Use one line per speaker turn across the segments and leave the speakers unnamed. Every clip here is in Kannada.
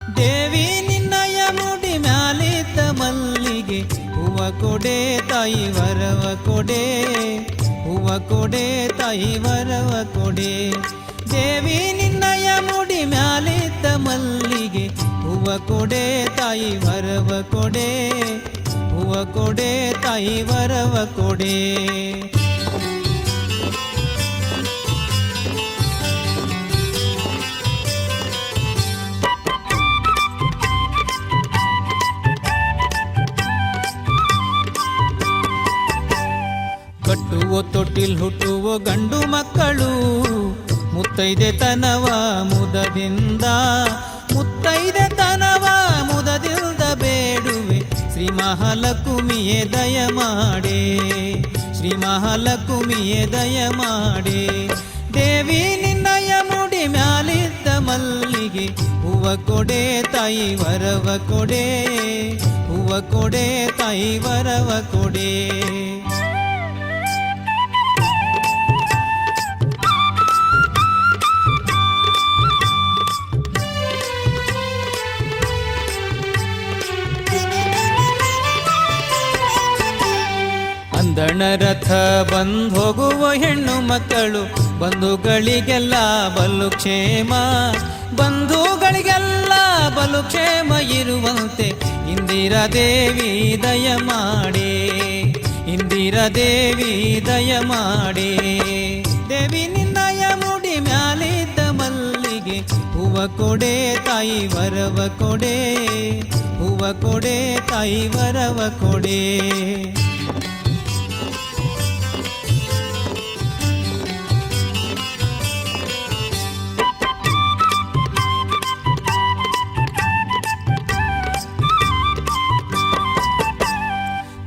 ದೇವಿ ನಿನ್ನಯ ಮುಡಿ ಮ್ಯಾಲಿದ್ದ ಮಲ್ಲಿಗೆ ಹೂವ ಕೊಡೆ ತಾಯಿ ವರವ ಕೊಡೆ, ಹೂವ ಕೊಡೆ ತಾಯಿ ವರವ ಕೊಡೆ. ದೇವಿ ನಿನ್ನಯ ಮುಡಿ ಮ್ಯಾಲಿದ್ದ ಮಲ್ಲಿಗೆ ಹೂವ ಕೊಡೆ ತಾಯಿ ವರವ ಕೊಡೆ, ಹೂವ ಕೊಡೆ ತಾಯಿ ವರವ ಕೊಡೆ. ಕಟ್ಟುವ ತೊಟ್ಟಿಲ್ ಹುಟ್ಟುವ ಗಂಡು ಮಕ್ಕಳು ಮುತ್ತೈದೆ ತನವ ಮುದದಿಂದ, ಮುತ್ತೈದೆ ತನವ ಮುದದಿಂದ ಬೇಡುವೆ ಶ್ರೀ ಮಹಾಲಕ್ಷ್ಮಿಯೇ ದಯ ಮಾಡೆ, ಶ್ರೀ ಮಹಾಲಕ್ಷ್ಮಿಯೇ ದಯ ಮಾಡೆ. ದೇವಿ ನಿನ್ನಯ ಮುಡಿ ಮ್ಯಾಲಿದ್ದ ಮಲ್ಲಿಗೆ ಹೂವ ಕೊಡೆ ತಾಯಿ ವರವ ಕೊಡೆ, ಹೂವ ಕೊಡೆ ತಾಯಿ ವರವ ಕೊಡೆ. ಅಂದಣ ರಥ ಬಂದು ಹೋಗುವ ಹೆಣ್ಣು ಮಕ್ಕಳು ಬಂಧುಗಳಿಗೆಲ್ಲ ಬಲು ಕ್ಷೇಮ, ಬಂಧುಗಳಿಗೆಲ್ಲ ಬಲು ಕ್ಷೇಮ ಇರುವಂತೆ ಇಂದಿರಾ ದೇವಿ ದಯ ಮಾಡೆ, ಇಂದಿರಾ ದೇವಿ ದಯ ಮಾಡೆ. ದೇವಿ ನಿನ್ನಯ ಮುಡಿ ಮ್ಯಾಲಿದ್ದ ಮಲ್ಲಿಗೆ ಹೂವ ಕೊಡೆ ತಾಯಿ ವರವ ಕೊಡೆ, ಹೂವ ಕೊಡೆ ತಾಯಿ ವರವ ಕೊಡೆ.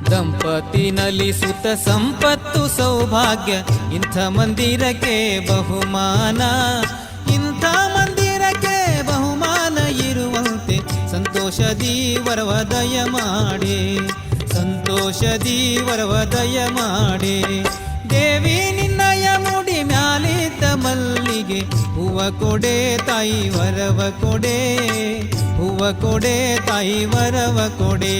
ದಂಪತಿ ನಲಿಸುತ್ತ ಸಂಪತ್ತು ಸೌಭಾಗ್ಯ ಇಂಥ ಮಂದಿರಕ್ಕೆ ಬಹುಮಾನ, ಇಂಥ ಮಂದಿರಕ್ಕೆ ಬಹುಮಾನ ಇರುವಂತೆ ಸಂತೋಷದಿ ವರವ ದಯ ಮಾಡೆ, ಸಂತೋಷದಿ ವರವ ದಯ ಮಾಡೆ. ದೇವಿ ನಿನ್ನಯ ಮುಡಿ ಮ್ಯಾಲಿದ್ದ ಮಲ್ಲಿಗೆ ಹೂವ ಕೊಡೆ ತಾಯಿ ವರವ ಕೊಡೆ, ಹೂವ ಕೊಡೆ ತಾಯಿ ವರವ ಕೊಡೆ.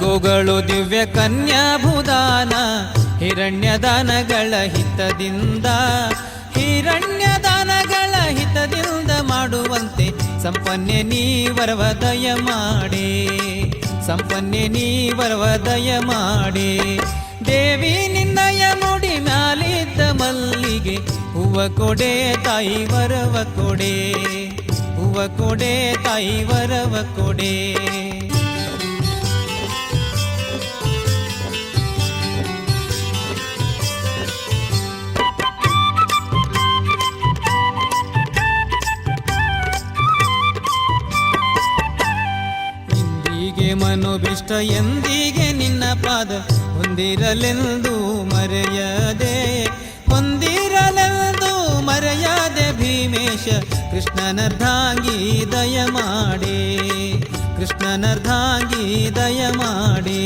ಗೋಗಳು ದಿವ್ಯ ಕನ್ಯಾಭೂದಾನ ಹಿರಣ್ಯದಾನಗಳ ಹಿತದಿಂದ, ಹಿರಣ್ಯದಾನಗಳ ಹಿತದಿಂದ ಮಾಡುವಂತೆ ಸಂಪನ್ನೆ ನೀ ವರವ ದಯ ಮಾಡೆ, ಸಂಪನ್ನೆ ನೀ ವರವ ದಯ ಮಾಡೆ. ದೇವಿ ನಿನ್ನಯ ಮುಡಿ ಮ್ಯಾಲಿದ್ದ ಮಲ್ಲಿಗೆ ಹೂವ ಕೊಡೆ ತಾಯಿ ವರವ ಕೊಡೆ, ಹೂವ ಕೊಡೆ ತಾಯಿ ವರವ ಕೊಡೆ. ಮನೋಭಿಷ್ಟ ಎಂದಿಗೆ ನಿನ್ನ ಪಾದ ಹೊಂದಿರಲೆಂದು ಮರೆಯದೆ, ಹೊಂದಿರಲೆಂದು ಮರೆಯದೆ ಭೀಮೇಶ ಕೃಷ್ಣನರ್ಧಾಂಗಿ ದಯ ಮಾಡೆ, ಕೃಷ್ಣನರ್ಧಾಂಗಿ ದಯ ಮಾಡೆ.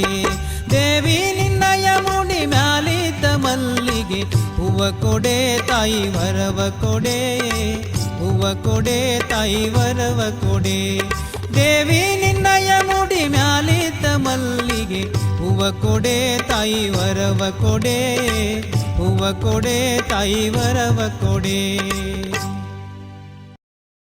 ದೇವಿ ನಿನ್ನಯ ಮುಡಿ ಮ್ಯಾಲಿದ್ದ ಮಲ್ಲಿಗೆ ಹೂವ ಕೊಡೆ ತಾಯಿ ವರವ ಕೊಡೆ, ಹೂವ ಕೊಡೆ ತಾಯಿ ವರವ ಕೊಡೆ. ದೇವಿ ನಿನ್ನಯ ಮುಡಿ ಮ್ಯಾಲಿದ್ದ ಮಲ್ಲಿಗೆ ಹೂವ ಕೊಡೆ ತಾಯಿ ವರವ ಕೊಡೆ, ಹೂವ ಕೊಡೆ ತಾಯಿ ವರವ ಕೊಡೆ.